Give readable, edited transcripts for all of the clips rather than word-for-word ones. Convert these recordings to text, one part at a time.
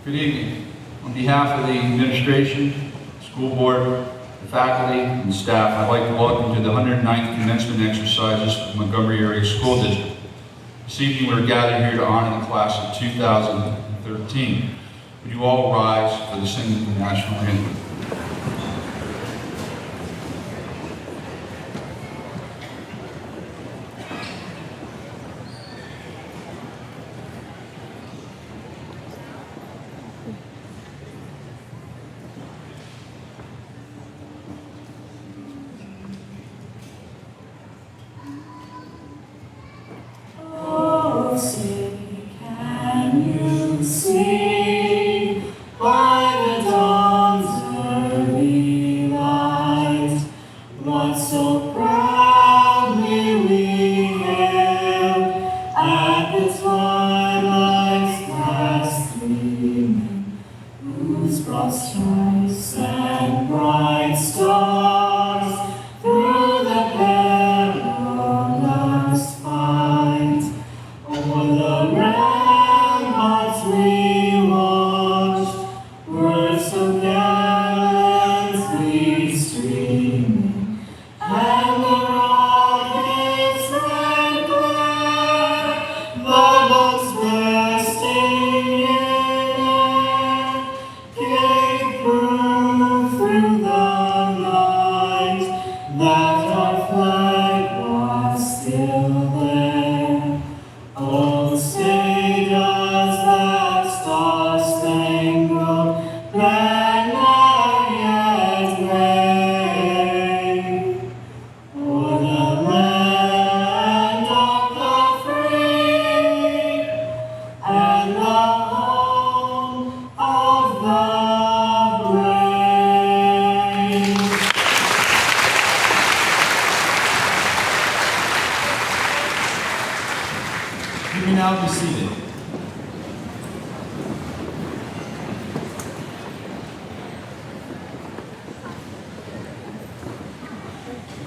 Good evening. On behalf of the administration, school board, the faculty, and the staff, I'd like to welcome you to the 109th commencement exercises for the Montgomery Area School District. This evening we're gathered here to honor the class of 2013. Would you all rise for the singing of the national anthem?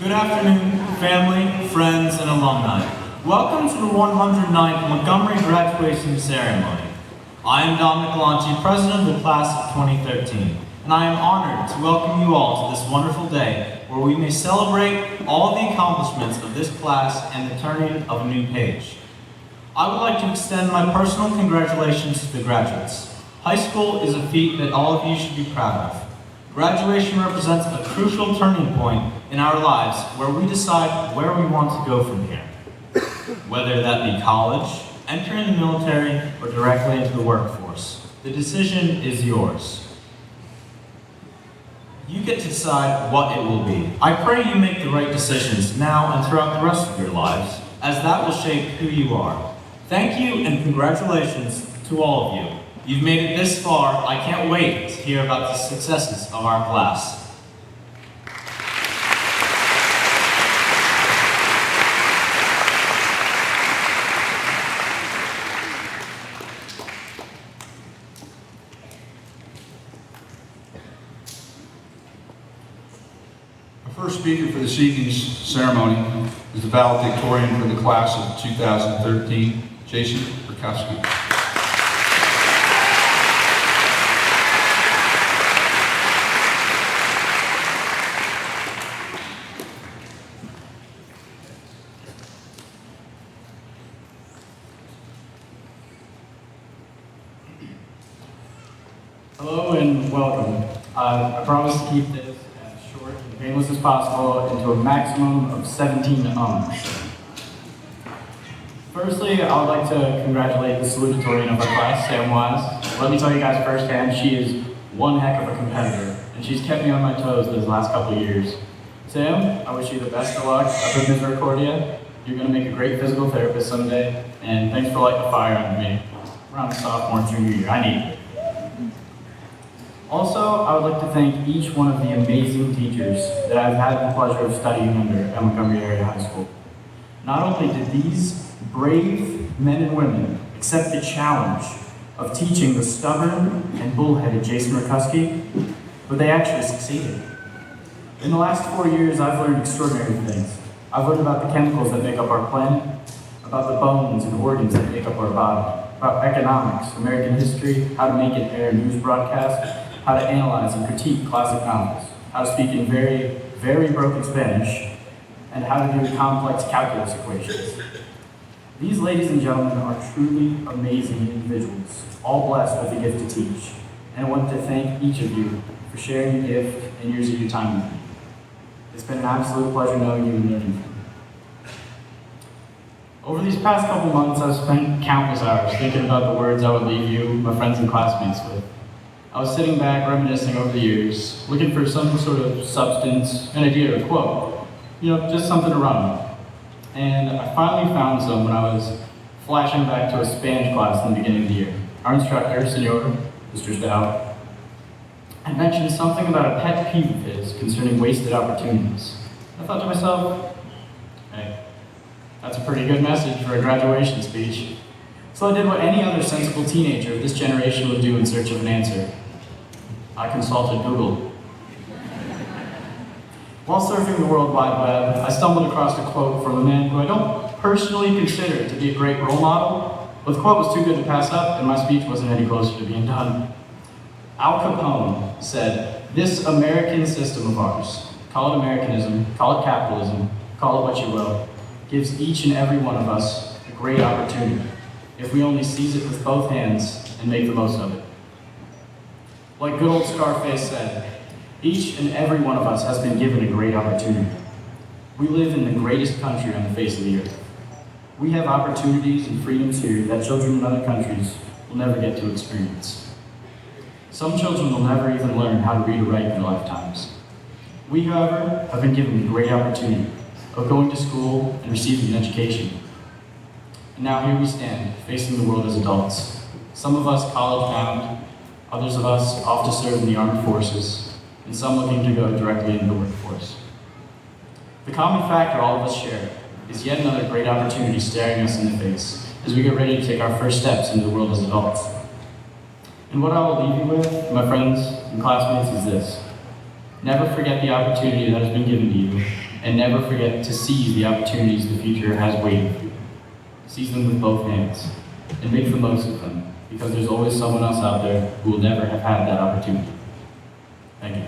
Good afternoon, family, friends, and alumni. Welcome to the 109th Montgomery graduation ceremony. I am Dominic Lanchi, president of the class of 2013, and I am honored to welcome you all to this wonderful day where we may celebrate all the accomplishments of this class and the turning of a new page. I would like to extend my personal congratulations to the graduates. High school is a feat that all of you should be proud of. Graduation represents a crucial turning point in our lives where we decide where we want to go from here. Whether that be college, entering the military, or directly into the workforce, the decision is yours. You get to decide what it will be. I pray you make the right decisions now and throughout the rest of your lives, as that will shape who you are. Thank you and congratulations to all of you. You've made it this far. I can't wait to hear about the successes of our class. Our first speaker for this evening's ceremony is the valedictorian for the class of 2013, Jason Burkowski. Hello and welcome. I promise to keep this as short and painless as possible into a maximum of 17 ums. Firstly, I would like to congratulate the salutatorian of our class, Sam Wise. Let me tell you guys firsthand, she is one heck of a competitor, and she's kept me on my toes these last couple of years. Sam, I wish you the best of luck up in Misericordia. You're going to make a great physical therapist someday, and thanks for lighting the fire under me. Around sophomore and junior year, I need it. Also, I would like to thank each one of the amazing teachers that I've had the pleasure of studying under at Montgomery Area High School. Not only did these brave men and women accept the challenge of teaching the stubborn and bullheaded Jason Burkowski, but they actually succeeded. In the last 4 years, I've learned extraordinary things. I've learned about the chemicals that make up our planet. about the bones and organs that make up our body, about economics, American history, how to make and air news broadcasts, how to analyze and critique classic novels, how to speak in very, very broken Spanish, and how to do complex calculus equations. These, ladies and gentlemen, are truly amazing individuals, all blessed with the gift to teach. And I want to thank each of you for sharing your gift and years of your time with me. It's been an absolute pleasure knowing you and learning from you. Over these past couple months, I've spent countless hours thinking about the words I would leave you, my friends and classmates, with. I was sitting back, reminiscing over the years, looking for some sort of substance, an idea, or a quote. Just something to run with. And I finally found some when I was flashing back to a Spanish class in the beginning of the year. Our instructor, Senor, Mr. Stout, had mentioned something about a pet peeve of his concerning wasted opportunities. I thought to myself, hey, that's a pretty good message for a graduation speech. So I did what any other sensible teenager of this generation would do in search of an answer. I consulted Google. While surfing the World Wide Web, I stumbled across a quote from a man who I don't personally consider to be a great role model, but the quote was too good to pass up, and my speech wasn't any closer to being done. Al Capone said, "This American system of ours, call it Americanism, call it capitalism, call it what you will, gives each and every one of us a great opportunity, if we only seize it with both hands and make the most of it." Like good old Scarface said, each and every one of us has been given a great opportunity. We live in the greatest country on the face of the earth. We have opportunities and freedoms here that children in other countries will never get to experience. Some children will never even learn how to read or write in their lifetimes. We, however, have been given the great opportunity of going to school and receiving an education. And now here we stand, facing the world as adults. Some of us college-bound, others of us off to serve in the armed forces, and some looking to go directly into the workforce. The common factor all of us share is yet another great opportunity staring us in the face as we get ready to take our first steps into the world as adults. And what I will leave you with, my friends and classmates, is this. Never forget the opportunity that has been given to you, and never forget to seize the opportunities the future has waiting for you. Seize them with both hands, and make the most of them, because there's always someone else out there who will never have had that opportunity. Thank you.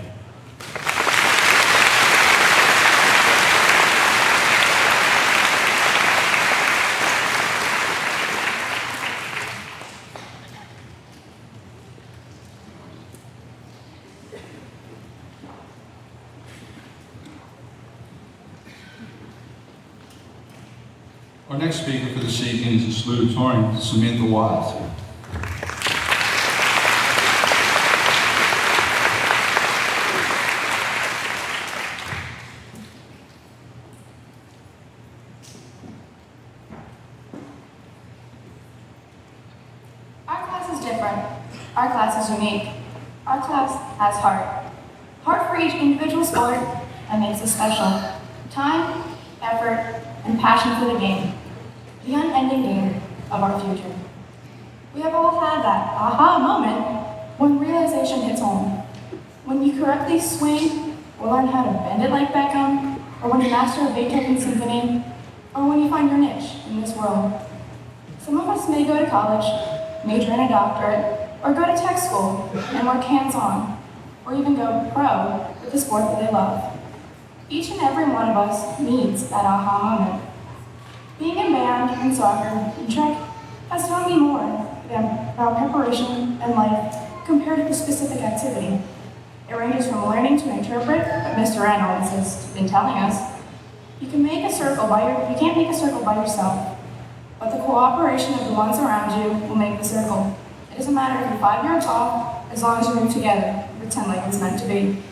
Our next speaker for this evening is the salutatorian, Samantha Wise. Our class is different. Our class is unique. Our class has heart. Heart for each individual sport that makes us special. Time, effort, and passion for the game. The unending game of our future. We have all had that aha moment when realization hits home. When you correctly swing, or learn how to bend it like Beckham, or when you master a Beethoven symphony, or when you find your niche in this world. Some of us may go to college, major in a doctorate, or go to tech school and work hands-on, or even go pro with the sport that they love. Each and every one of us needs that aha moment. Being in band and soccer and track has taught me more about preparation and life compared to the specific activity. It ranges from learning to interpret what Mr. Reynolds has been telling us. You can't make a circle by yourself, but the cooperation of the ones around you will make the circle. It doesn't matter if you're 5 yards off, as long as you move together and pretend like it's meant to be.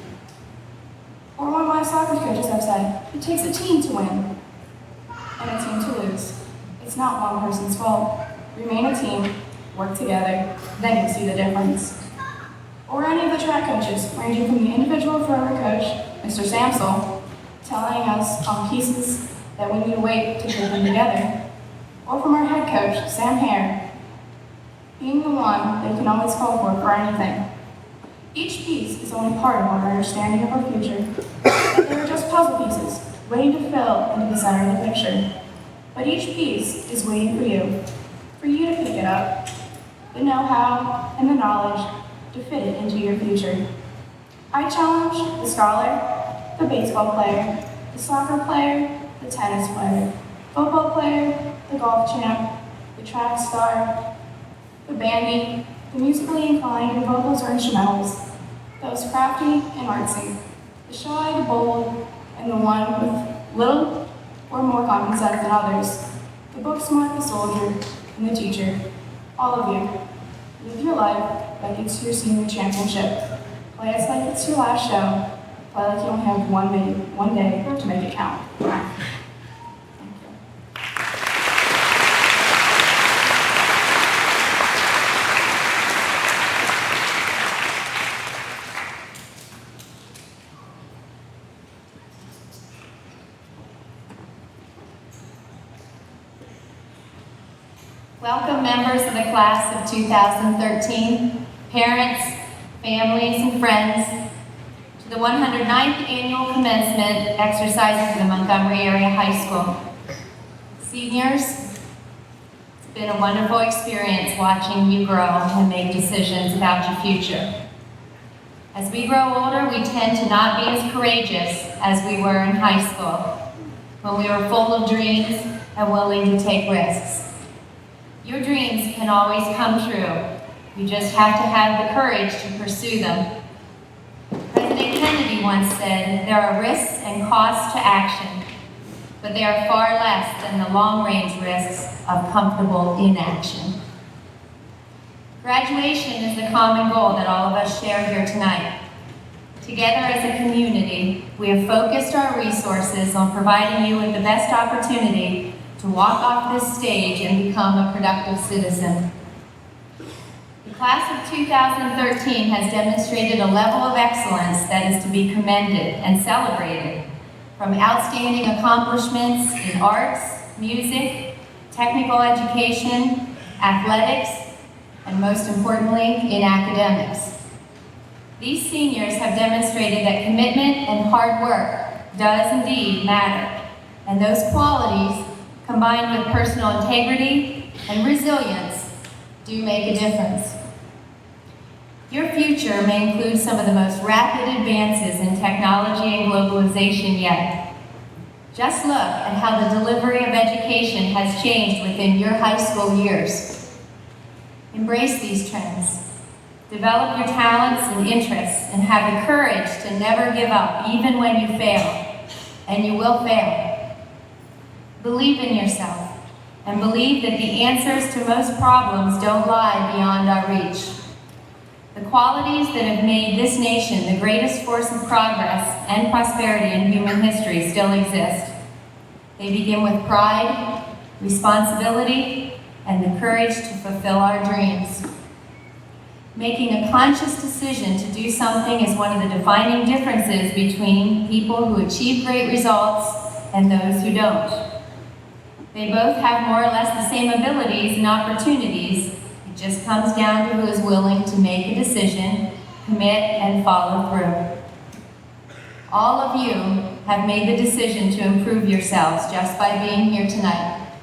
Or one of my soccer coaches have said, it takes a team to win and a team to lose. It's not one person's fault. Remain a team, work together, then you'll see the difference. Or any of the track coaches, ranging from the individual thrower coach, Mr. Samsel, telling us on pieces that we need to wait to put them together, or from our head coach, Sam Hare, being the one that you can always call for anything. Each piece is only part of our understanding of our future. They are just puzzle pieces, waiting to fill into the center of the picture. but each piece is waiting for you to pick it up, the know-how and the knowledge to fit it into your future. I challenge the scholar, the baseball player, the soccer player, the tennis player, football player, the golf champ, the track star, the bandy, the musically inclined in vocals or instrumentals, those crafty and artsy, the shy, the bold, and the one with little or more common sense than others, the book smart, the soldier, and the teacher. All of you, live your life like it's your senior championship. Play it like it's your last show. Play like you only have one day to make it count. Welcome members of the class of 2013, parents, families, and friends to the 109th annual commencement exercises for the Montgomery Area High School. Seniors, it's been a wonderful experience watching you grow and make decisions about your future. As we grow older, we tend to not be as courageous as we were in high school, when we were full of dreams and willing to take risks. Your dreams can always come true. You just have to have the courage to pursue them. President Kennedy once said, there are risks and costs to action, but they are far less than the long-range risks of comfortable inaction. Graduation is the common goal that all of us share here tonight. Together as a community, we have focused our resources on providing you with the best opportunity to walk off this stage and become a productive citizen. The class of 2013 has demonstrated a level of excellence that is to be commended and celebrated, from outstanding accomplishments in arts, music, technical education, athletics, and most importantly, in academics. These seniors have demonstrated that commitment and hard work does indeed matter, and those qualities, combined with personal integrity and resilience, do make a difference. Your future may include some of the most rapid advances in technology and globalization yet. Just look at how the delivery of education has changed within your high school years. Embrace these trends. Develop your talents and interests, and have the courage to never give up, even when you fail, and you will fail. Believe in yourself, and believe that the answers to most problems don't lie beyond our reach. The qualities that have made this nation the greatest force of progress and prosperity in human history still exist. They begin with pride, responsibility, and the courage to fulfill our dreams. Making a conscious decision to do something is one of the defining differences between people who achieve great results and those who don't. They both have more or less the same abilities and opportunities. It just comes down to who is willing to make a decision, commit, and follow through. All of you have made the decision to improve yourselves just by being here tonight.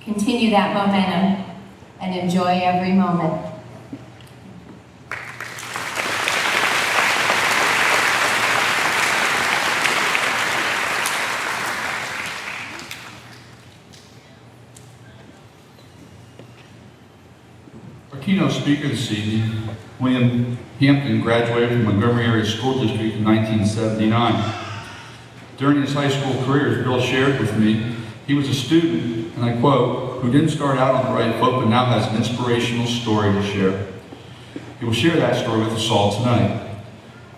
Continue that momentum and enjoy every moment. Our keynote speaker this evening, William Hampton, graduated from Montgomery Area School District in 1979. During his high school career, as Bill shared with me, he was a student, and I quote, who didn't start out on the right foot, but now has an inspirational story to share. He will share that story with us all tonight.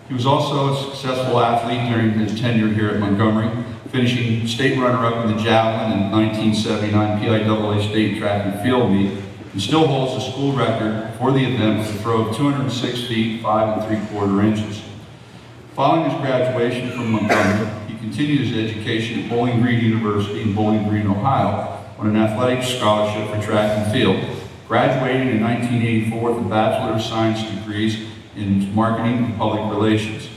He was also a successful athlete during his tenure here at Montgomery, finishing state runner-up in the javelin in 1979 PIAA state track and field meet, and still holds the school record for the event with a throw of 206 feet, 5 3/4 inches. Following his graduation from Montgomery, he continued his education at Bowling Green University in Bowling Green, Ohio, on an athletic scholarship for track and field, graduating in 1984 with a Bachelor of Science degrees in Marketing and Public Relations.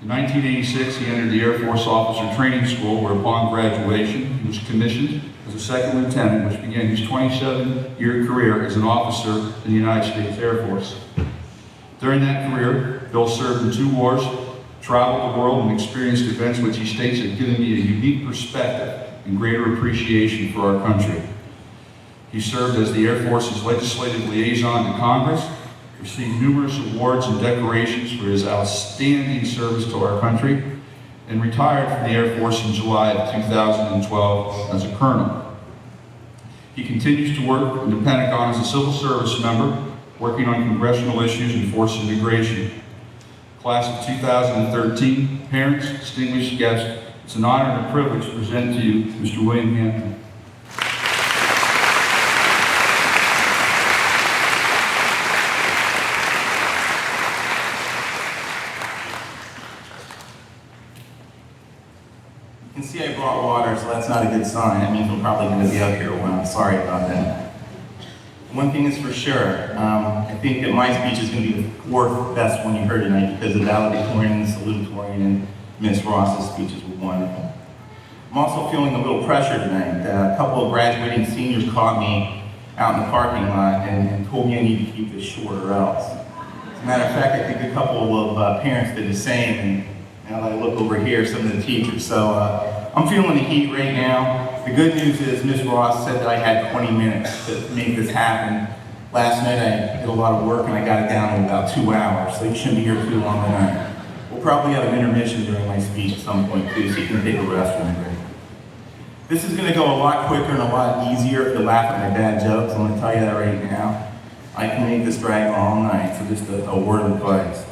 In 1986, he entered the Air Force Officer Training School, where upon graduation, he was commissioned as a second lieutenant, which began his 27-year career as an officer in the United States Air Force. During that career, Bill served in 2 wars, traveled the world, and experienced events which he states have given me a unique perspective and greater appreciation for our country. He served as the Air Force's legislative liaison to Congress, received numerous awards and decorations for his outstanding service to our country, and retired from the Air Force in July of 2012 as a colonel. He continues to work in the Pentagon as a civil service member, working on congressional issues and forced integration. Class of 2013, parents, distinguished guests, it's an honor and a privilege to present to you Mr. William Hampton. You can see I brought water, so that's not a good sign. That means I'm probably going to be up here a while. Sorry about that. One thing is for sure, I think that my speech is going to be the 4th best one you heard tonight because the valedictorian, the salutatorian, and Ms. Ross's speeches were wonderful. I'm also feeling a little pressure tonight. A couple of graduating seniors caught me out in the parking lot and told me I need to keep this short or else. As a matter of fact, I think a couple of parents did the same, and now that I look over here, some of the teachers. So I'm feeling the heat right now. The good news is Ms. Ross said that I had 20 minutes to make this happen. Last night I did a lot of work and I got it down in about 2 hours, so you shouldn't be here too long tonight. We'll probably have an intermission during my speech at some point too, so you can take a restroom break. This is going to go a lot quicker and a lot easier if you laugh at my bad jokes. I'm going to tell you that right now. I can make this drag all night, so just a word of advice.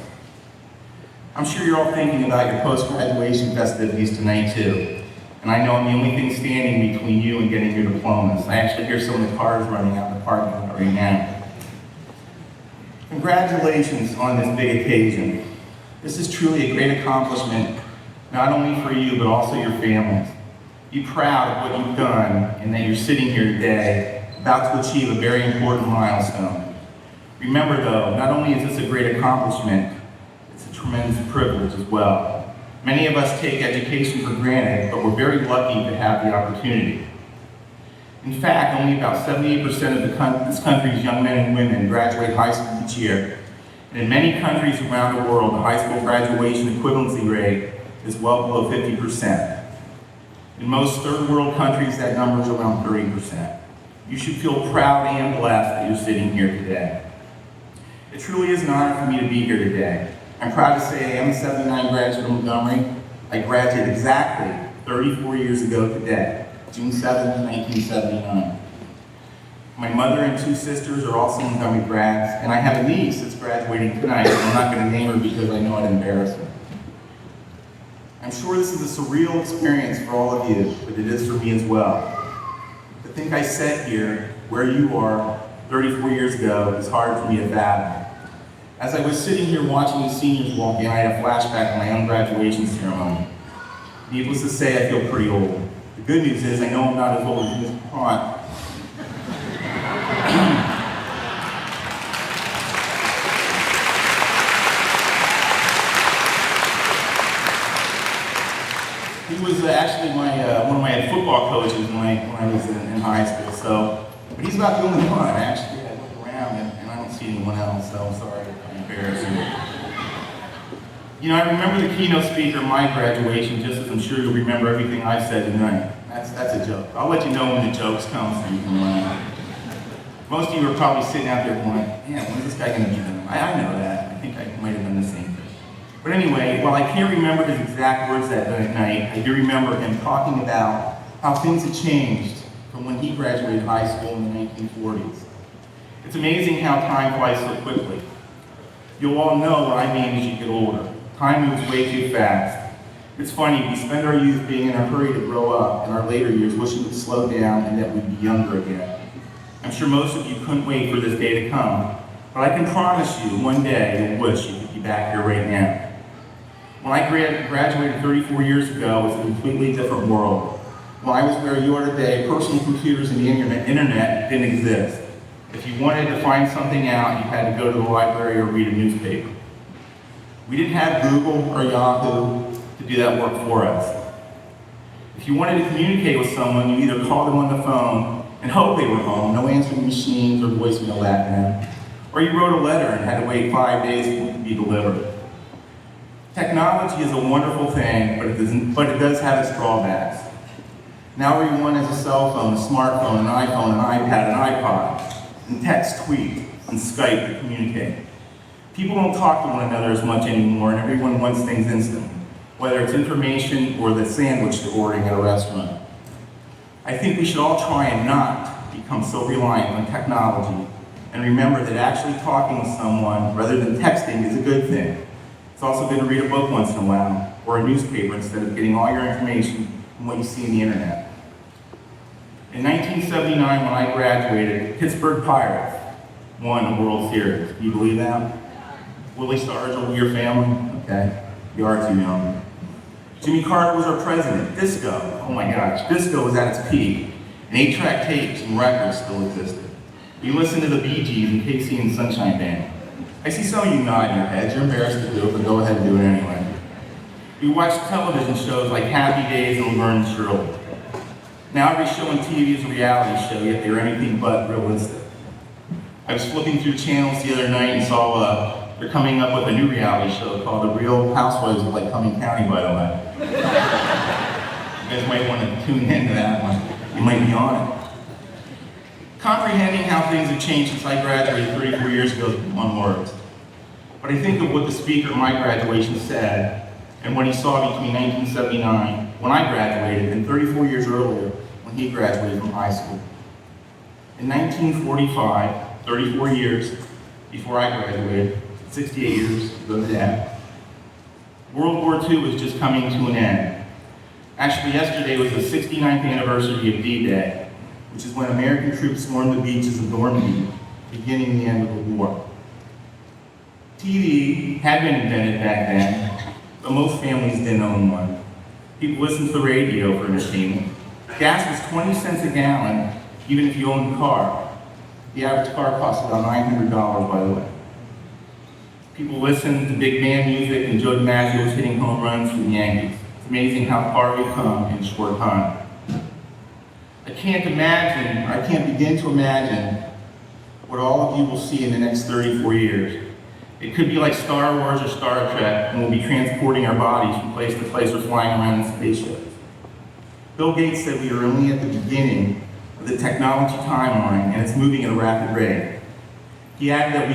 I'm sure you're all thinking about your post-graduation festivities tonight too. And I know I'm the only thing standing between you and getting your diplomas. I actually hear some of the cars running out in the parking lot right now. Congratulations on this big occasion. This is truly a great accomplishment, not only for you, but also your families. Be proud of what you've done and that you're sitting here today, about to achieve a very important milestone. Remember though, not only is this a great accomplishment, it's a tremendous privilege as well. Many of us take education for granted, but we're very lucky to have the opportunity. In fact, only about 78% of this country's young men and women graduate high school each year. And in many countries around the world, the high school graduation equivalency rate is well below 50%. In most third world countries, that number is around 30%. You should feel proud and blessed that you're sitting here today. It truly is an honor for me to be here today. I'm proud to say I am a 79 graduate of Montgomery. I graduated exactly 34 years ago today, June 7, 1979. My mother and 2 sisters are also Montgomery grads, and I have a niece that's graduating tonight. I'm not going to name her because I know I'd embarrass her. I'm sure this is a surreal experience for all of you, but it is for me as well. To think I sat here where you are 34 years ago is hard for me to fathom. As I was sitting here watching the seniors walk in, I had a flashback of my own graduation ceremony. Needless to say, I feel pretty old. The good news is I know I'm not as old as Mr. Pont. He was actually one of my football coaches when I was in high school. So, but he's about the only one. Actually, I look around and I don't see anyone else. So I'm sorry. You know, I remember the keynote speaker at my graduation, just as I'm sure you'll remember everything I said tonight. That's a joke. I'll let you know when the jokes come so you can laugh. Most of you are probably sitting out there going, yeah, when's this guy going to be done? I know that. I think I might have done the same thing. But anyway, while I can't remember his exact words that night, I do remember him talking about how things had changed from when he graduated high school in the 1940s. It's amazing how time flies so quickly. You'll all know what I mean as you get older. Time moves way too fast. It's funny, we spend our youth being in a hurry to grow up, and our later years wishing we'd slow down and that we'd be younger again. I'm sure most of you couldn't wait for this day to come, but I can promise you one day you'll wish you could be back here right now. When I graduated 34 years ago, it was a completely different world. When I was where you are today, personal computers and the internet didn't exist. If you wanted to find something out, you had to go to the library or read a newspaper. We didn't have Google or Yahoo to do that work for us. If you wanted to communicate with someone, you either called them on the phone and hoped they were home, no answering machines or voicemail background, or you wrote a letter and had to wait 5 days for it to be delivered. Technology is a wonderful thing, but it does have its drawbacks. Now everyone has a cell phone, a smartphone, an iPhone, an iPad, an iPod, and text, tweet, and Skype to communicate. People don't talk to one another as much anymore, and everyone wants things instantly, whether it's information or the sandwich they're ordering at a restaurant. I think we should all try and not become so reliant on technology and remember that actually talking with someone rather than texting is a good thing. It's also good to read a book once in a while or a newspaper instead of getting all your information from what you see on the internet. In 1979, when I graduated, the Pittsburgh Pirates won a World Series. Do you believe that? Willie Stars over your family? Okay, you are too young. Jimmy Carter was our president. Disco, oh my gosh, disco was at its peak. And 8-track tapes and records still existed. You listen to the Bee Gees and Casey and Sunshine Band. I see some of you nodding your heads. You're embarrassed to do it, but go ahead and do it anyway. We watch television shows like Happy Days and Laverne and Shirley. Now every show on TV is a reality show, yet they're anything but realistic. I was flipping through channels the other night and saw they're coming up with a new reality show called The Real Housewives of Lycoming County, by the way. You guys might want to tune into that one. You might be on it. Comprehending how things have changed since I graduated 34 years ago is one word. But I think of what the speaker at my graduation said and what he saw between 1979, when I graduated, and 34 years earlier, when he graduated from high school. In 1945, 34 years before I graduated, 68 years ago to that, World War II was just coming to an end. Actually, yesterday was the 69th anniversary of D-Day, which is when American troops swarmed the beaches of Normandy, beginning the end of the war. TV had been invented back then, but most families didn't own one. People listened to the radio for entertainment. Gas was 20 cents a gallon, even if you owned a car. The average car cost about $900, by the way. People listened to big band music, and Joe DiMaggio was hitting home runs for the Yankees. It's amazing how far we've come in a short time. I can't begin to imagine what all of you will see in the next 34 years. It could be like Star Wars or Star Trek, and we'll be transporting our bodies from place to place or flying around in spaceships. Bill Gates said we are only at the beginning of the technology timeline, and it's moving at a rapid rate. He added that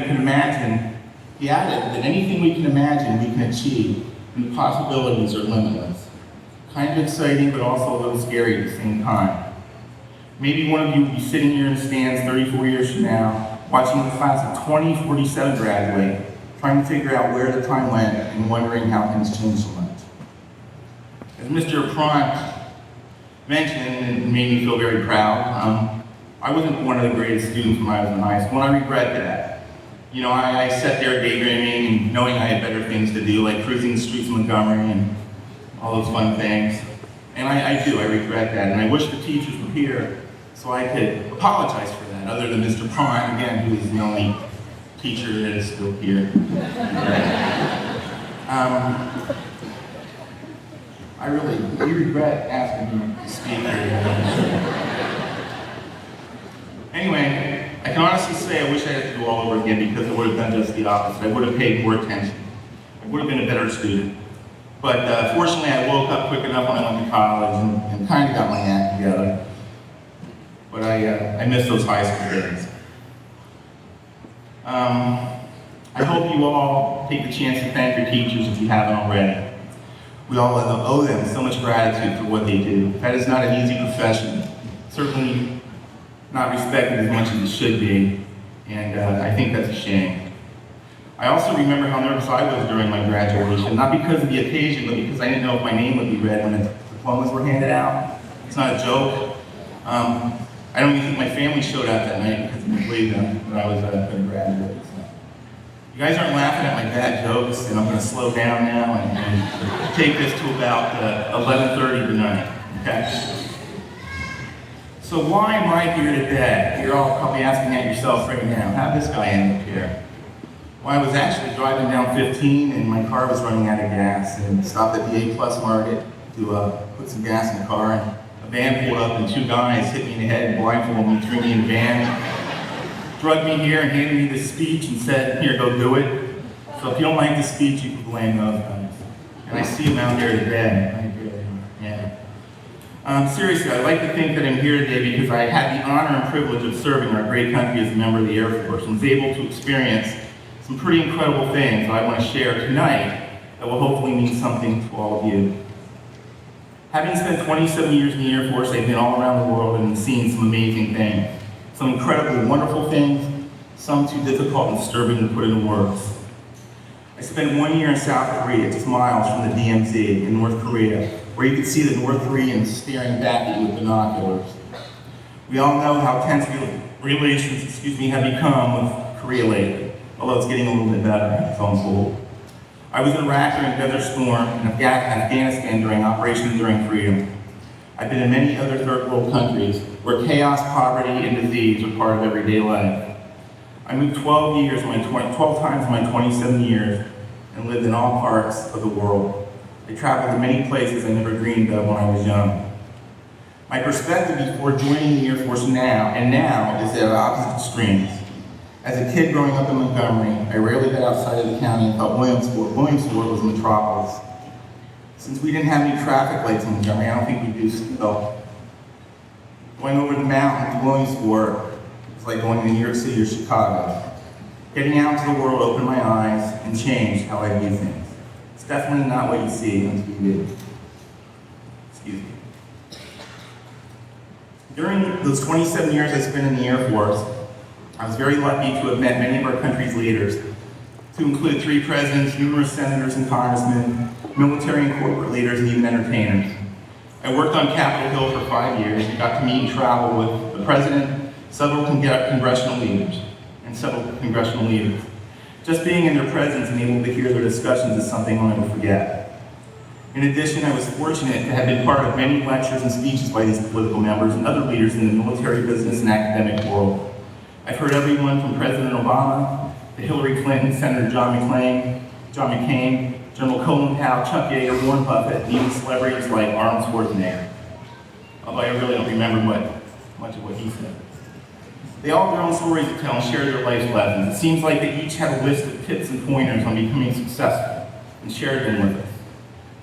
anything we can imagine we can achieve, and the possibilities are limitless. Kind of exciting, but also a little scary at the same time. Maybe one of you will be sitting here in the stands 34 years from now, watching the class of 2047 graduate, trying to figure out where the time went and wondering how things changed so much. As Mr. Prant mentioned, and made me feel very proud, I wasn't one of the greatest students when I was in high school, and I regret that. You know, I sat there daydreaming and knowing I had better things to do, like cruising the streets of Montgomery and all those fun things. And I regret that, and I wish the teachers were here so I could apologize for that, other than Mr. Prime, again, who is the only teacher that is still here. We regret asking him to speak here. Anyway, I can honestly say I wish I had to do all over again because I would have done just the opposite. I would have paid more attention. I would have been a better student. But fortunately, I woke up quick enough when I went to college and kind of got my act together. But I miss those high school days. I hope you all take the chance to thank your teachers if you haven't already. We all owe them so much gratitude for what they do. That is not an easy profession. Certainly not respected as much as it should be, and I think that's a shame. I also remember how nervous I was during my graduation, not because of the occasion, but because I didn't know if my name would be read when the diplomas were handed out. It's not a joke. I don't even think my family showed up that night because I didn't believe them when I was going to graduate. So. You guys aren't laughing at my bad jokes, and I'm going to slow down now and take this to about 11:30 tonight, okay? So why am I here today? You're all probably asking that yourself right now. How did this guy end up here? Well, I was actually driving down 15 and my car was running out of gas, and stopped at the A-Plus Market to put some gas in the car, and a van pulled up and two guys hit me in the head, blindfolded me, threw me in the van, drugged me here and handed me this speech and said, here, go do it. So if you don't like the speech, you can blame those guys. And I see them out here today. Seriously, I'd like to think that I'm here today because I had the honor and privilege of serving our great country as a member of the Air Force and was able to experience some pretty incredible things that I want to share tonight that will hopefully mean something to all of you. Having spent 27 years in the Air Force, I've been all around the world and seen some amazing things. Some incredibly wonderful things, some too difficult and disturbing to put into words. I spent 1 year in South Korea, just miles from the DMZ in North Korea, where you could see the North Koreans staring back at you with binoculars. We all know how tense relations have become with Korea lately, although it's getting a little bit better, so I'm told. I was in Iraq during Desert Storm and Afghanistan during Operation Enduring Freedom. I've been in many other third world countries where chaos, poverty, and disease are part of everyday life. I moved 12 times in my 27 years and lived in all parts of the world. I traveled to many places I never dreamed of when I was young. My perspective before joining the Air Force now is at opposite extremes. As a kid growing up in Montgomery, I rarely got outside of the county and thought Williamsport was a metropolis. Since we didn't have any traffic lights in Montgomery, I don't think we do still. Going over the mountain to Williamsport was like going to New York City or Chicago. Getting out into the world opened my eyes and changed how I view things. It's definitely not what you see on TV. Excuse me. During those 27 years I spent in the Air Force, I was very lucky to have met many of our country's leaders, to include 3 presidents, numerous senators and congressmen, military and corporate leaders, and even entertainers. I worked on Capitol Hill for 5 years and got to meet and travel with the president, several congressional leaders. Just being in their presence and able to hear their discussions is something I'll never forget. In addition, I was fortunate to have been part of many lectures and speeches by these political members and other leaders in the military, business, and academic world. I've heard everyone from President Obama to Hillary Clinton, Senator John McCain, General Colin Powell, Chuck Yeager, Warren Buffett, and even celebrities like Arnold Schwarzenegger. Although I really don't remember much of what he said. They all have their own stories to tell and share their life's lessons. It seems like they each have a list of tips and pointers on becoming successful and shared them with us.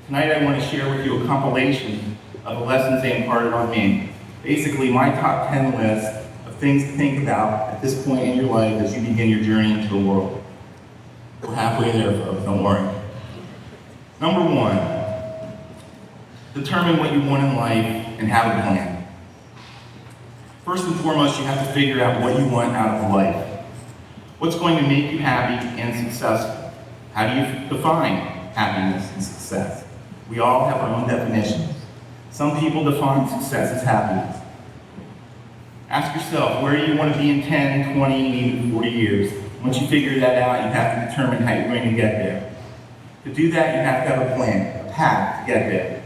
Tonight I want to share with you a compilation of the lessons they imparted on me. Basically, my top 10 list of things to think about at this point in your life as you begin your journey into the world. We're halfway there, folks, don't worry. Number 1, determine what you want in life and have a plan. First and foremost, you have to figure out what you want out of life. What's going to make you happy and successful? How do you define happiness and success? We all have our own definitions. Some people define success as happiness. Ask yourself, where do you want to be in 10, 20, even 40 years? Once you figure that out, you have to determine how you're going to get there. To do that, you have to have a plan, a path to get there.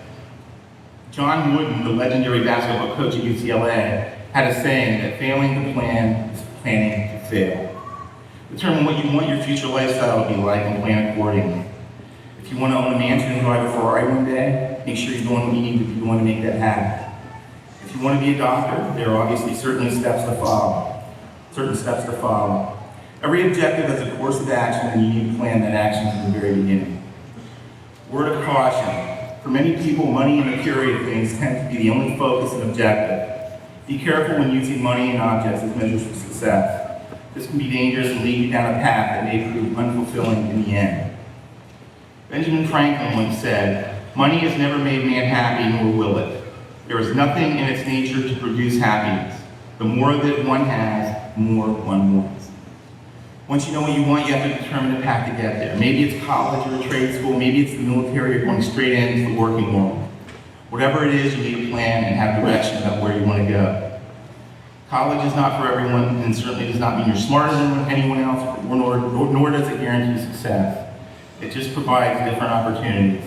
John Wooden, the legendary basketball coach at UCLA, had a saying that failing to plan is planning to fail. Determine what you want your future lifestyle to be like and plan accordingly. If you want to own a mansion and drive a Ferrari one day, make sure you're doing what you need to be doing to make that happen. If you want to be a doctor, there are obviously certain steps to follow. Every objective has a course of action, and you need to plan that action from the very beginning. Word of caution. For many people, money and material things tend to be the only focus and objective. Be careful when using money and objects as measures for success. This can be dangerous and lead you down a path that may prove unfulfilling in the end. Benjamin Franklin once said, "Money has never made man happy, nor will it. There is nothing in its nature to produce happiness. The more of it one has, the more one wants." Once you know what you want, you have to determine the path to get there. Maybe it's college or a trade school, maybe it's the military or going straight into the working world. Whatever it is, you need a plan and have direction about where you want to go. College is not for everyone, and certainly does not mean you're smarter than anyone else, nor does it guarantee success. It just provides different opportunities.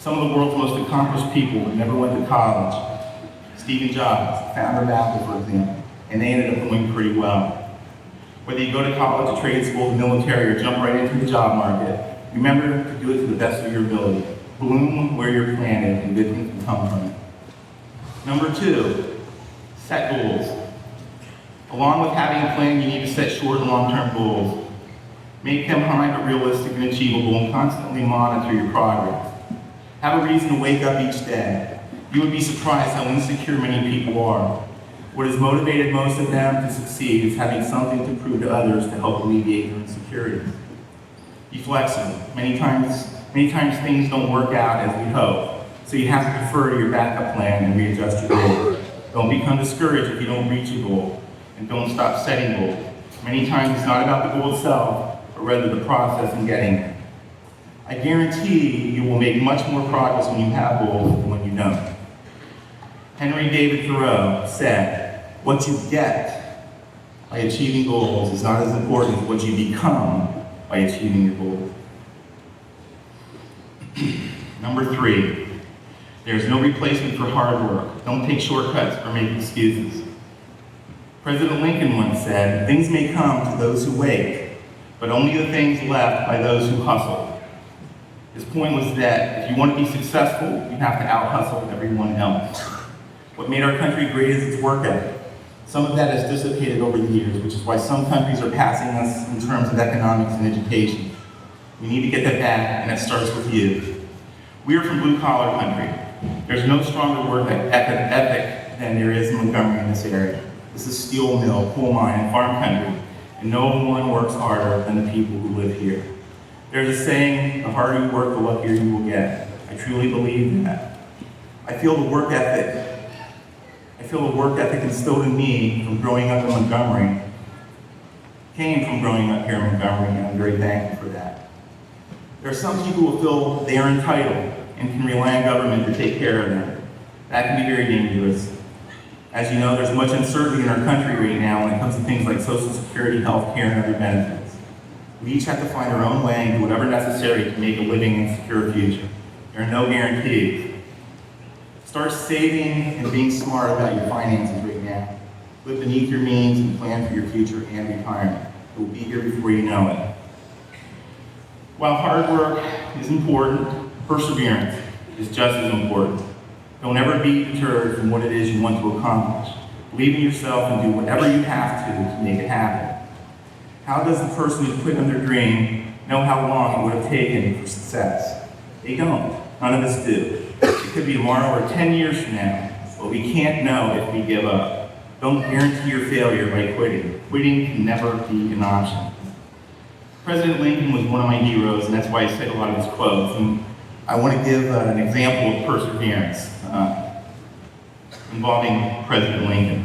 Some of the world's most accomplished people never went to college. Stephen Jobs, founder of Apple, for example, and they ended up doing pretty well. Whether you go to college, a trade school, the military, or jump right into the job market, remember to do it to the best of your ability. Bloom where you're planted and good things will come from it. Number 2, set goals. Along with having a plan, you need to set short and long-term goals. Make them high but realistic and achievable, and constantly monitor your progress. Have a reason to wake up each day. You would be surprised how insecure many people are. What has motivated most of them to succeed is having something to prove to others to help alleviate their insecurities. Be flexible. Many times things don't work out as we hope, so you have to defer to your backup plan and readjust your goals. Don't become discouraged if you don't reach a goal, and don't stop setting goals. Many times it's not about the goal itself, but rather the process in getting there. I guarantee you will make much more progress when you have goals than when you don't. Henry David Thoreau said, "What you get by achieving goals is not as important as what you become by achieving your goals." Number 3, there's no replacement for hard work. Don't take shortcuts or make excuses. President Lincoln once said, "Things may come to those who wait, but only the things left by those who hustle." His point was that if you want to be successful, you have to out-hustle everyone else. What made our country great is its work ethic. Some of that has dissipated over the years, which is why some countries are passing us in terms of economics and education. We need to get that back, and it starts with you. We are from blue-collar country. There's no stronger work ethic than there is in Montgomery in this area. This is steel mill, coal mine, and farm country, and no one works harder than the people who live here. There's a saying, the harder you work, the luckier you will get. I truly believe that. I feel the work ethic instilled in me from growing up in Montgomery came from growing up here in Montgomery, and I'm very thankful for that. There are some people who feel they are entitled and can rely on government to take care of them. That can be very dangerous. As you know, there's much uncertainty in our country right now when it comes to things like Social Security, health care, and other benefits. We each have to find our own way and do whatever necessary to make a living and secure future. There are no guarantees. Start saving and being smart about your finances right now. Live beneath your means and plan for your future and retirement. It will be here before you know it. While hard work is important, perseverance is just as important. Don't ever be deterred from what it is you want to accomplish. Believe in yourself and do whatever you have to make it happen. How does the person who's put on their dream know how long it would have taken for success? They don't. None of us do. It could be tomorrow or 10 years from now, but we can't know if we give up. Don't guarantee your failure by quitting. Quitting can never be an option. President Lincoln was one of my heroes, and that's why I said a lot of his quotes. And I want to give an example of perseverance involving President Lincoln.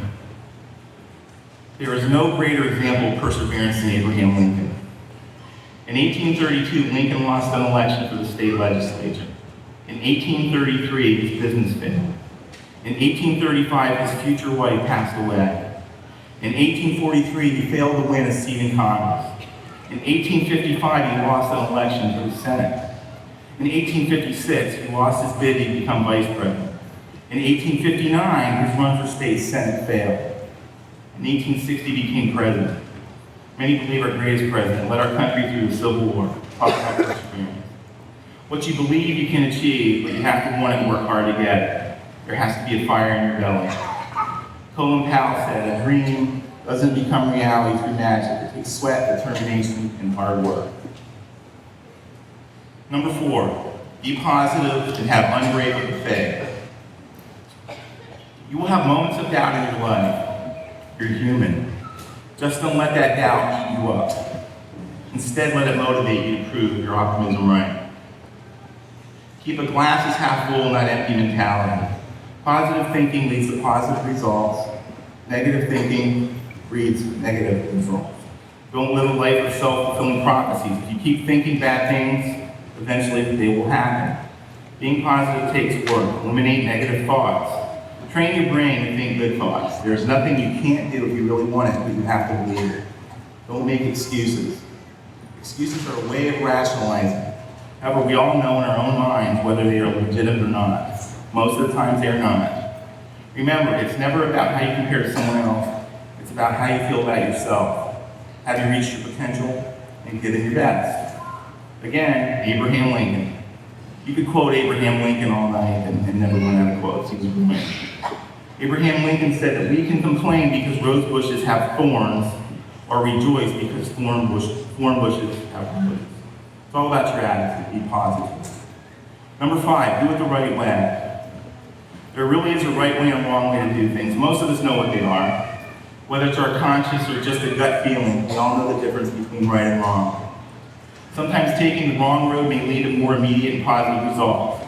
There is no greater example of perseverance than Abraham Lincoln. In 1832, Lincoln lost an election for the state legislature. In 1833, his business failed. In 1835, his future wife passed away. In 1843, he failed to win a seat in Congress. In 1855, he lost an election for the Senate. In 1856, he lost his bid to become vice president. In 1859, his run for state senate failed. In 1860, he became president. Many believe our greatest president led our country through the Civil War. Talk about perseverance. What you believe you can achieve, but you have to want it and work hard to get it. There has to be a fire in your belly. Colin Powell said, "A dream doesn't become reality through magic. It takes sweat, determination, and hard work." Number 4, be positive and have unwavering faith. You will have moments of doubt in your life. You're human. Just don't let that doubt eat you up. Instead, let it motivate you to prove your optimism right. Keep a glass as half full, not empty mentality. Positive thinking leads to positive results. Negative thinking breeds negative results. Don't live a life of self-fulfilling prophecies. If you keep thinking bad things, eventually they will happen. Being positive takes work. Eliminate negative thoughts. Train your brain to think good thoughts. There's nothing you can't do if you really want it, but you have to believe it. Don't make excuses. Excuses are a way of rationalizing. However, we all know in our own minds whether they are legitimate or not. Most of the times they are not. Remember, it's never about how you compare to someone else. It's about how you feel about yourself. Have you reached your potential and given your best? Again, Abraham Lincoln. You could quote Abraham Lincoln all night and never run out of quotes. He was brilliant. Abraham Lincoln said that we can complain because rose bushes have thorns, or rejoice because thorn bushes have roses. It's all about your attitude. Be positive. Number 5, do it the right way. There really is a right way and a wrong way to do things. Most of us know what they are. Whether it's our conscience or just a gut feeling, we all know the difference between right and wrong. Sometimes taking the wrong road may lead to more immediate and positive results.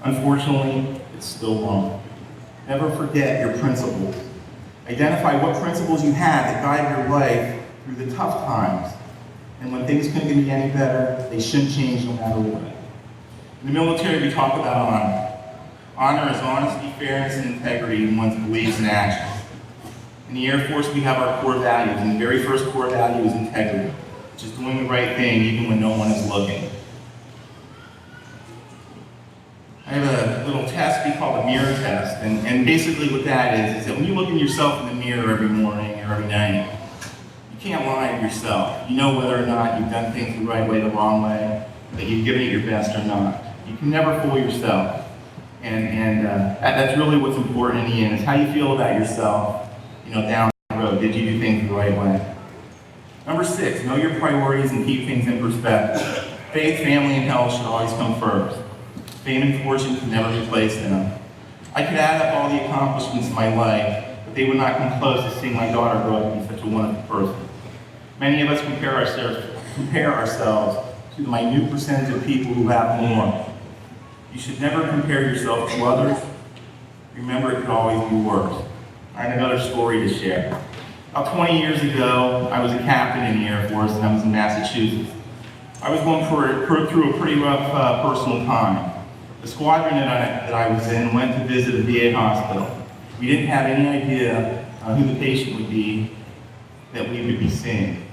Unfortunately, it's still wrong. Never forget your principles. Identify what principles you have that guide your life through the tough times. And when things couldn't be any better, they shouldn't change no matter what. In the military, we talk about honor. Honor is honesty, fairness, and integrity in one's beliefs and actions. In the Air Force, we have our core values, and the very first core value is integrity. Just doing the right thing even when no one is looking. I have a little test we call the mirror test, and basically what that is that when you look at yourself in the mirror every morning or every night, you can't lie to yourself. You know whether or not you've done things the right way, the wrong way, that you've given it your best or not. You can never fool yourself, and that's really what's important in the end, is how you feel about yourself, down the road. Did you do things the right way? Number 6, know your priorities and keep things in perspective. Faith, family, and health should always come first. Fame and fortune can never replace them. I could add up all the accomplishments in my life, but they would not come close to seeing my daughter grow up to be such a wonderful person. Many of us compare ourselves to the minute percentage of people who have more. You should never compare yourself to others. Remember, it could always be worse. I have another story to share. About 20 years ago, I was a captain in the Air Force, and I was in Massachusetts. I was going through a pretty rough personal time. The squadron that I was in went to visit a VA hospital. We didn't have any idea who the patient would be that we would be seeing.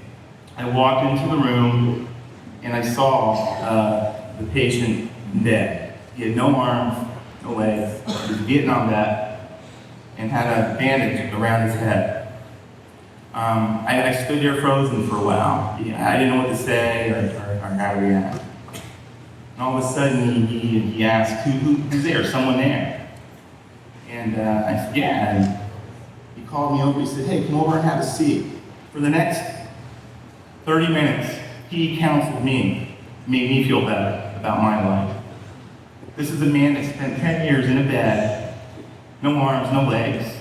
I walked into the room, and I saw the patient dead. He had no arms, no legs. He was a Vietnam vet and had a bandage around his head. I stood there frozen for a while. I didn't know what to say or how to react. And all of a sudden, he asked, who's there? Someone there? And I said, yeah. And he called me over. He said, hey, come over and have a seat. For the next 30 minutes, he counseled me, made me feel better about my life. This is a man that spent 10 years in a bed, no arms, no legs,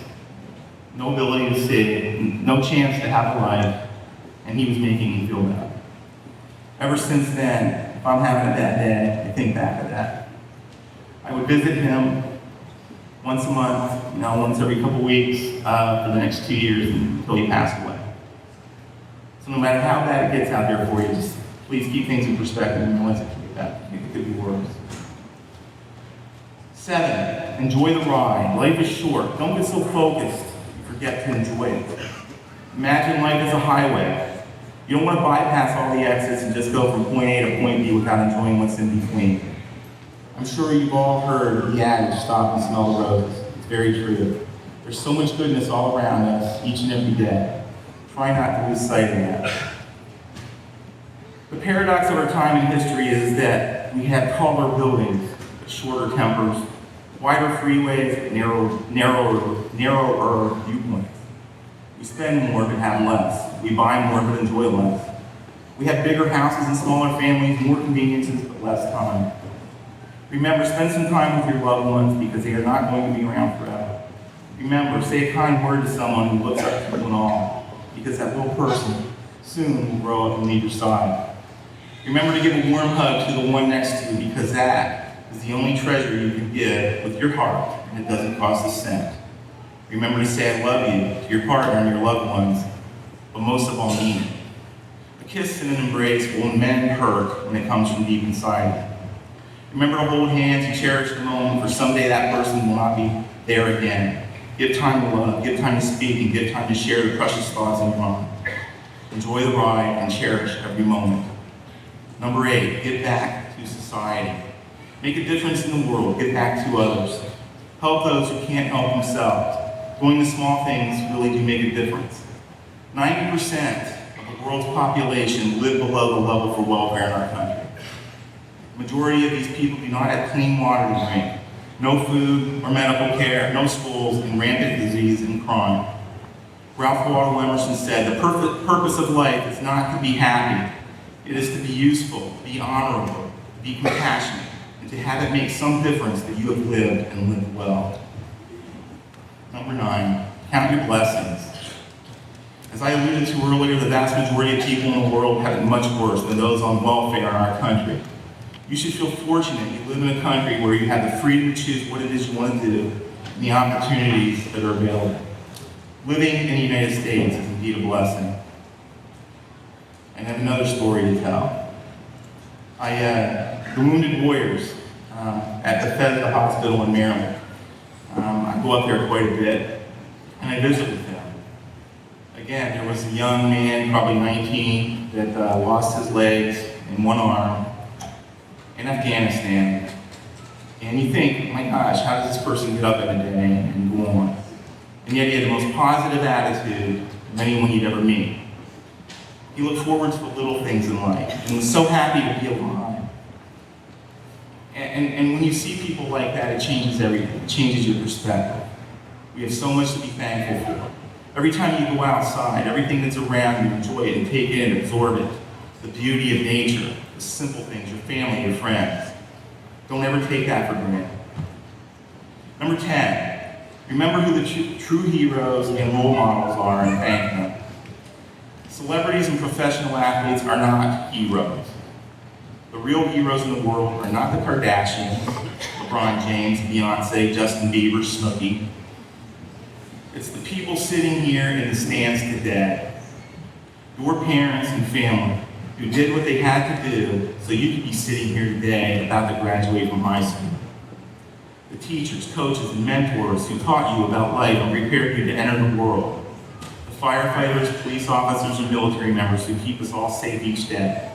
no ability to see, no chance to have a life, and he was making me feel better. Ever since then, if I'm having a bad day, I think back of that. I would visit him once a month, once every couple weeks for the next 2 years until he passed away. So no matter how bad it gets out there for you, just please keep things in perspective and realize it could be better. It could be worse. 7, enjoy the ride. Life is short. Don't get so focused you forget to enjoy it. Imagine life as a highway. You don't want to bypass all the exits and just go from point A to point B without enjoying what's in between. I'm sure you've all heard the adage, stop and smell the roses. It's very true. There's so much goodness all around us each and every day. Try not to lose sight of that. The paradox of our time in history is that we have taller buildings, but shorter tempers, wider freeways, but narrower viewpoints. We spend more but have less. We buy more but enjoy less. We have bigger houses and smaller families, more conveniences but less time. Remember, spend some time with your loved ones because they are not going to be around forever. Remember, say a kind word to someone who looks up to you and all, because that little person soon will grow up and leave your side. Remember to give a warm hug to the one next to you because that is the only treasure you can give with your heart, and it doesn't cost a cent. Remember to say I love you to your partner and your loved ones, but most of all mean it. A kiss and an embrace will mend hurt when it comes from deep inside you. Remember to hold hands and cherish the moment, for someday that person will not be there again. Give time to love, give time to speak, and give time to share the precious thoughts in your mind. Enjoy the ride and cherish every moment. Number 8, give back to society. Make a difference in the world, give back to others. Help those who can't help themselves. Doing the small things really do make a difference. 90% of the the world's population live below the level for welfare in our country. The majority of these people do not have clean water to drink, no food or medical care, no schools, and rampant disease and crime. Ralph Waldo Emerson said, the purpose of life is not to be happy. It is to be useful, to be honorable, to be compassionate, and to have it make some difference that you have lived and lived well. Number 9, count your blessings. As I alluded to earlier, the vast majority of people in the world have it much worse than those on welfare in our country. You should feel fortunate you live in a country where you have the freedom to choose what it is you want to do and the opportunities that are available. Living in the United States is indeed a blessing. I have another story to tell. The Wounded Warriors at Bethesda Hospital in Maryland. I go up there quite a bit, and I visit with them. Again, there was a young man, probably 19, that lost his legs and one arm in Afghanistan. And you think, my gosh, how does this person get up every day and go on? And yet he had the most positive attitude of anyone you'd ever meet. He looked forward to the little things in life and was so happy to be alive. And when you see people like that, it changes everything. It changes your perspective. We have so much to be thankful for. Every time you go outside, everything that's around you, enjoy it and take it and absorb it. The beauty of nature, the simple things, your family, your friends. Don't ever take that for granted. Number 10, remember who the true heroes and role models are and thank them. Celebrities and professional athletes are not heroes. The real heroes in the world are not the Kardashians, LeBron James, Beyonce, Justin Bieber, Snooki. It's the people sitting here in the stands today, your parents and family, who did what they had to do so you could be sitting here today about to graduate from high school. The teachers, coaches, and mentors who taught you about life and prepared you to enter the world. The firefighters, police officers, and military members who keep us all safe each day.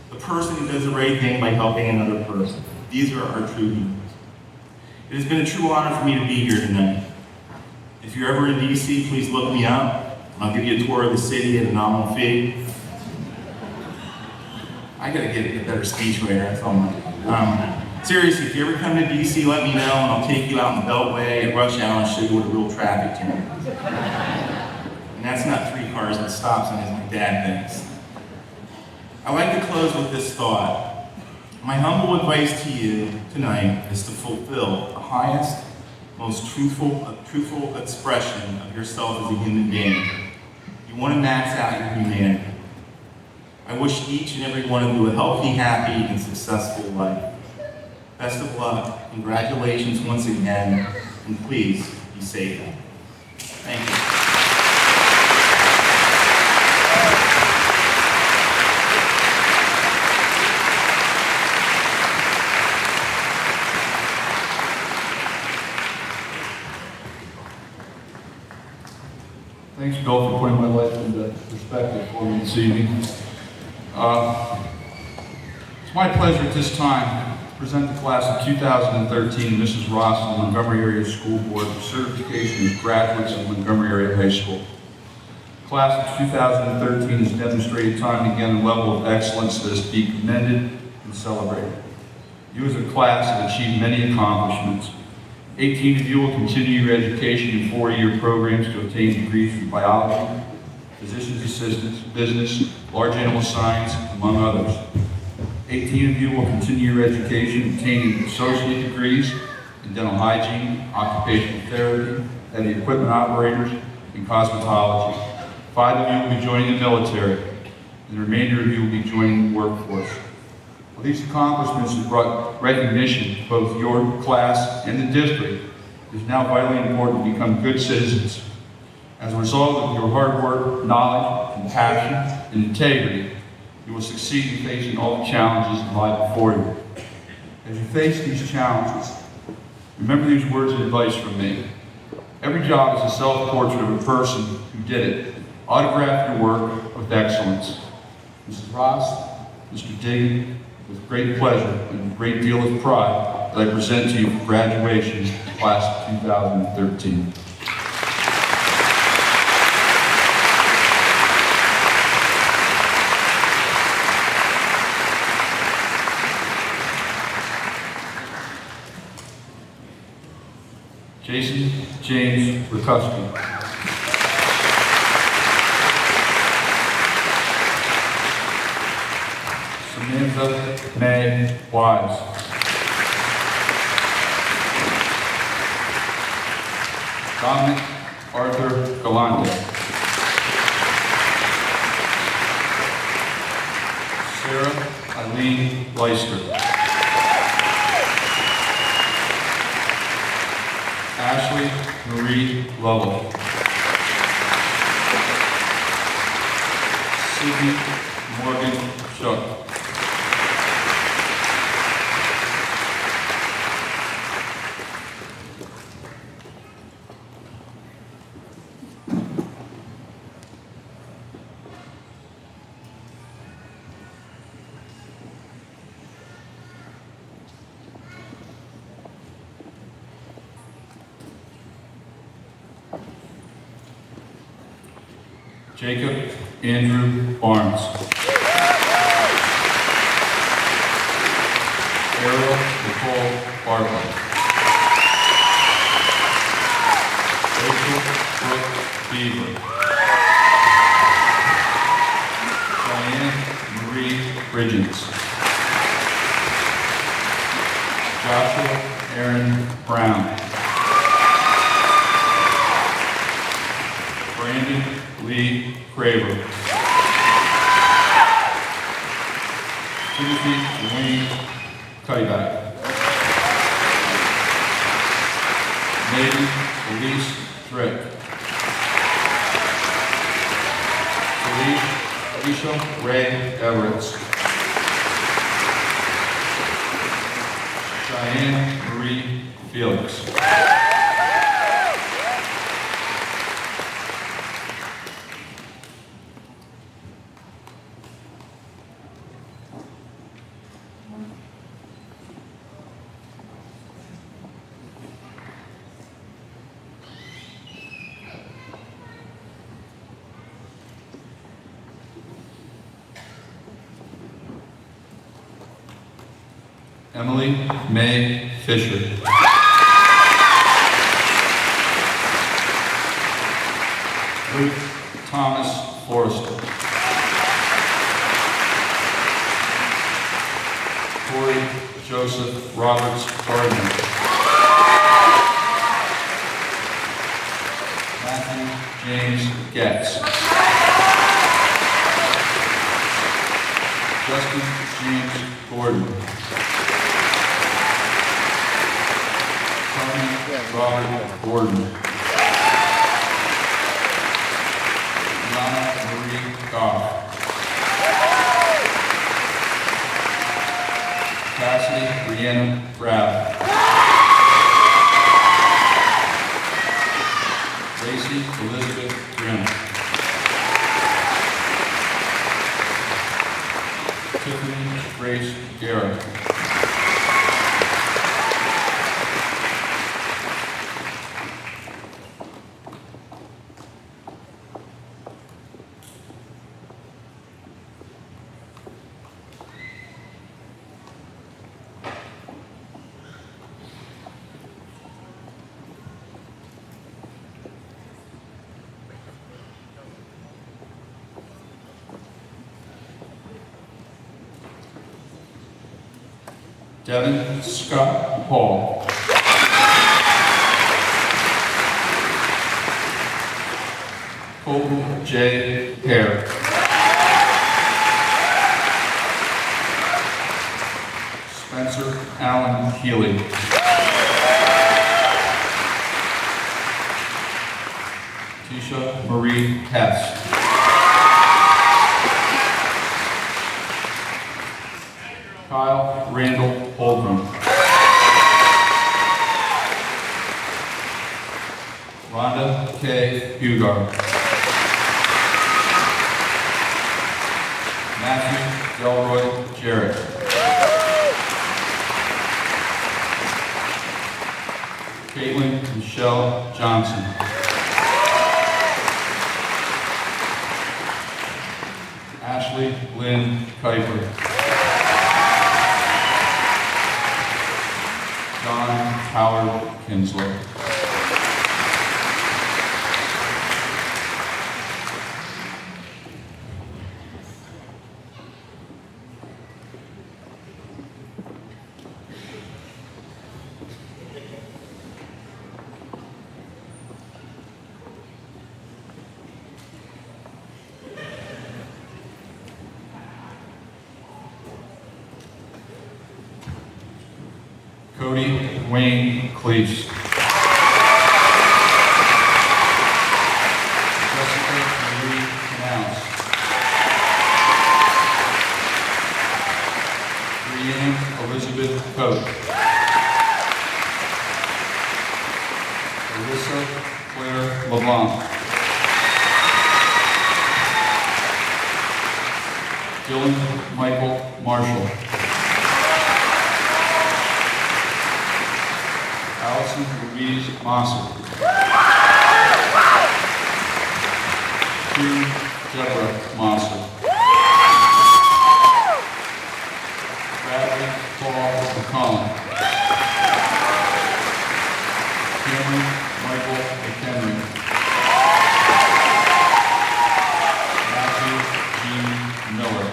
The person who does the right thing by helping another person. These are our true heroes. It has been a true honor for me to be here tonight. If you're ever in DC, please look me up. I'll give you a tour of the city at a nominal fee. I gotta get a better speech writer, that's all seriously, if you ever come to DC, let me know, and I'll take you out in the Beltway at rush hour and show you what a real traffic jam is. And that's not 3 cars and stop signs as my dad thinks. I like to close with this thought. My humble advice to you tonight is to fulfill the highest, most truthful expression of yourself as a human being. You want to max out your humanity. I wish each and every one of you a healthy, happy, and successful life. Best of luck, congratulations once again, and please be safe. Thank you. Thanks, Bill, for putting my life into perspective for me this evening. It's my pleasure at this time to present the class of 2013 Mrs. Ross of the Montgomery Area School Board for certification as graduates of Montgomery Area High School. The class of 2013 has demonstrated time and again a level of excellence that is to be commended and celebrated. You as a class have achieved many accomplishments. 18 of you will continue your education in 4-year programs to obtain degrees in biology, physician's assistants, business, large animal science, among others. 18 of you will continue your education obtaining associate degrees in dental hygiene, occupational therapy, heavy equipment operators, and cosmetology. 5 of you will be joining the military, and the remainder of you will be joining the workforce. Well, these accomplishments have brought recognition to both your class and the district. It is now vitally important to become good citizens. As a result of your hard work, knowledge, compassion, and integrity, you will succeed in facing all the challenges that lie before you. As you face these challenges, remember these words of advice from me. Every job is a self-portrait of a person who did it. Autograph your work with excellence. Mrs. Ross, Mr. Diggan, with great pleasure and a great deal of pride that I present to you for graduation, class of 2013. Jason James Rutkowski. Samantha May Wise. Dominic Arthur Galante. Sarah Eileen Leister. Ashley Marie Lovell. Sydney Morgan Shook. Jacob Andrew Barnes. Ariel Nicole Bartlett. Rachel Brooke Beaver. Diane Marie Bridgens. Joshua Aaron Brown. Brandon Lee Craver. Timothy Wayne Cuddyback. Maiden Elise Drick. Alicia Ray Everett. Cheyenne Marie Felix. Emily May Fisher. Luke Thomas Forrester. Corey Joseph Roberts Gardner. Matthew James Getz. Justin James Gordon. Robert Gordon. Lana Marie Goff. Cassidy Brianna Brad. Lacey Elizabeth Grimm. Tiffany Grace Garrett. Devin Scott Paul. Colton J. Hare. Spencer Allen Healy. Tisha Marie Hess. Kyle Randall Holdren. Rhonda K. Hugar. Matthew Delroy Jarrett. Caitlin Michelle Johnson. Ashley Lynn Kuiper. John Howard Kinsler. Cody Wayne Cleese. Jessica Marie Canals. Brianne Elizabeth Coate. Alyssa Claire LeBlanc. Dylan Michael Marshall. Allison Louise Massa. June Deborah Massa. Bradley Paul McCollum. Cameron Michael McHenry. Matthew Gene Miller.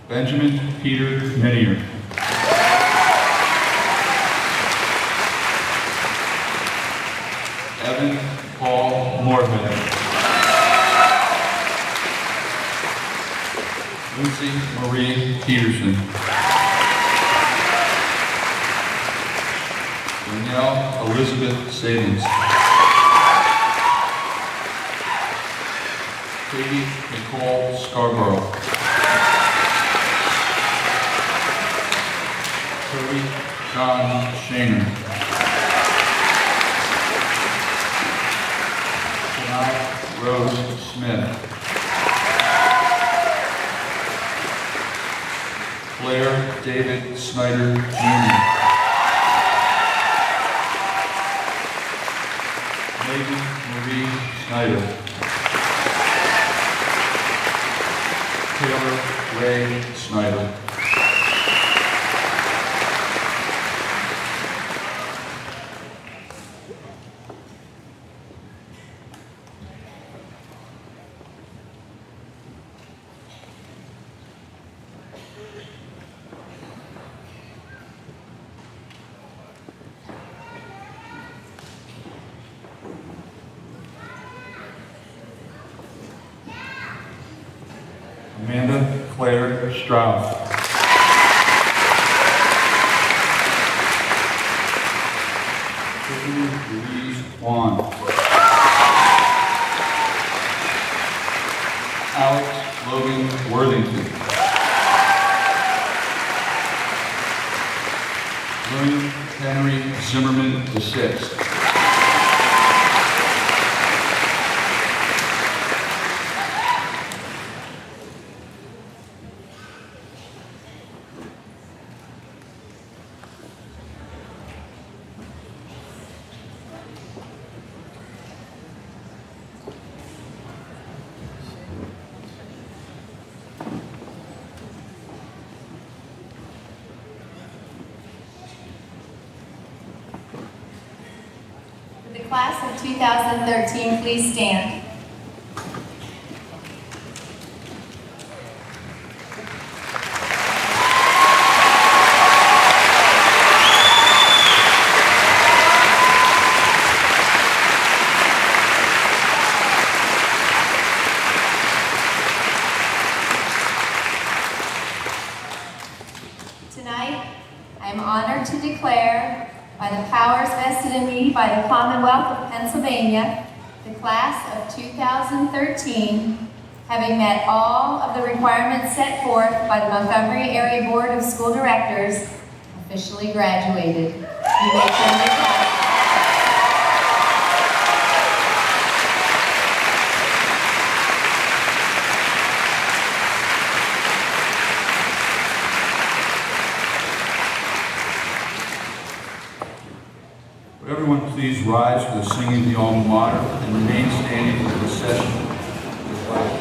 Benjamin Peter Minier. Evan Paul Moorhead. Lucy Marie Peterson. Danielle Elizabeth Savings. Katie Nicole Scarborough. Cody John Shaner. Shania Rose Smith. Blair David Snyder Jr. Megan Marie Snyder. Taylor Ray Snyder. Amanda Claire Stroud. Tiffany Louise Juan. Alex Logan Worthington. William Henry Zimmerman VI. The class of 2013, please stand. Tonight, I am honored to declare, by the powers vested in me by the Commonwealth of Pennsylvania, the class of 2013, having met all of the requirements set forth by the Montgomery Area Board of School Directors, officially graduated. You may turn your class. Would everyone please rise for the singing of the alma mater and remain standing for the session of the flag.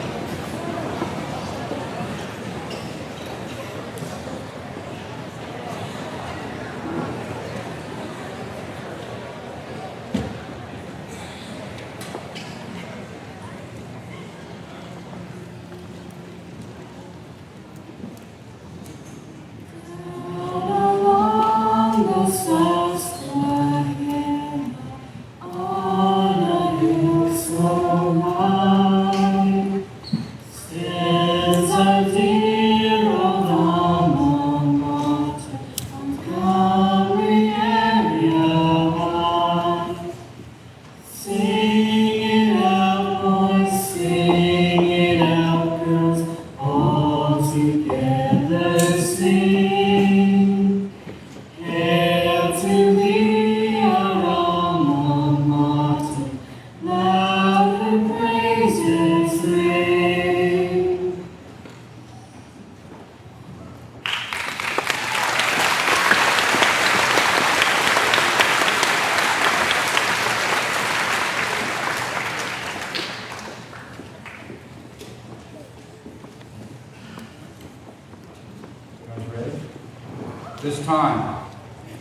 this time,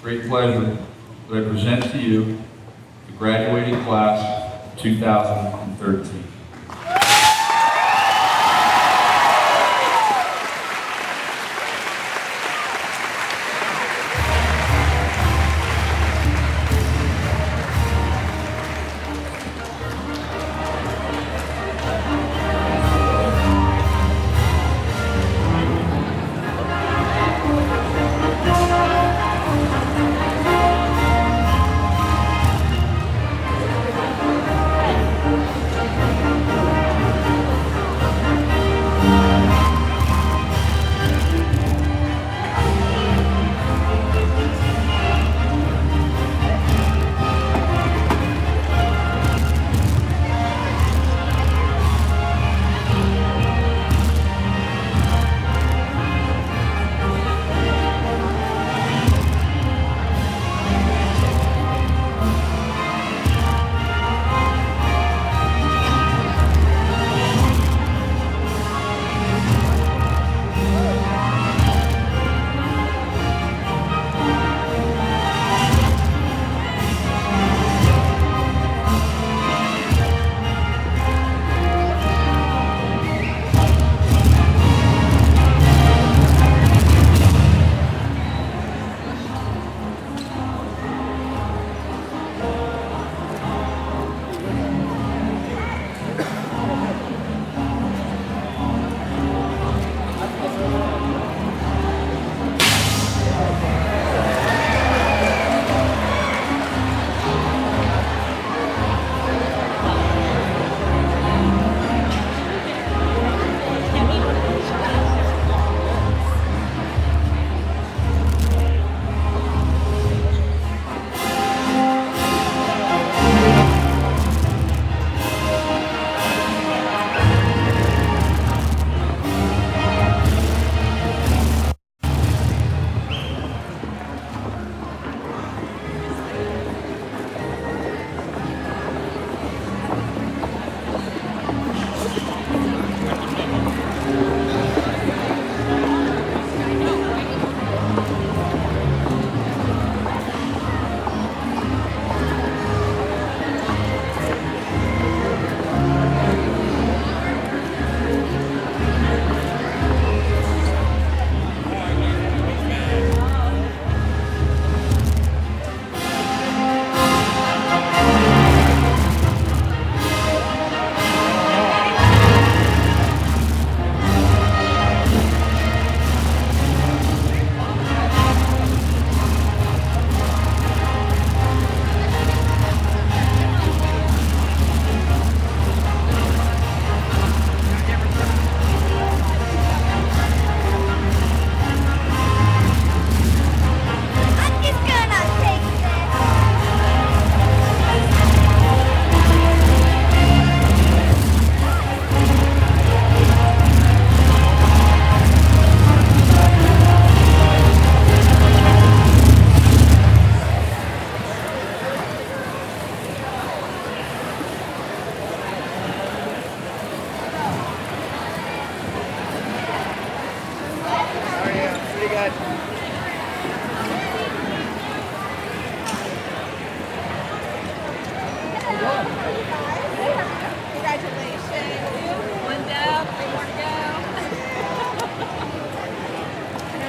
great pleasure that I present to you the graduating class of 2013.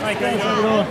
Hi, guys.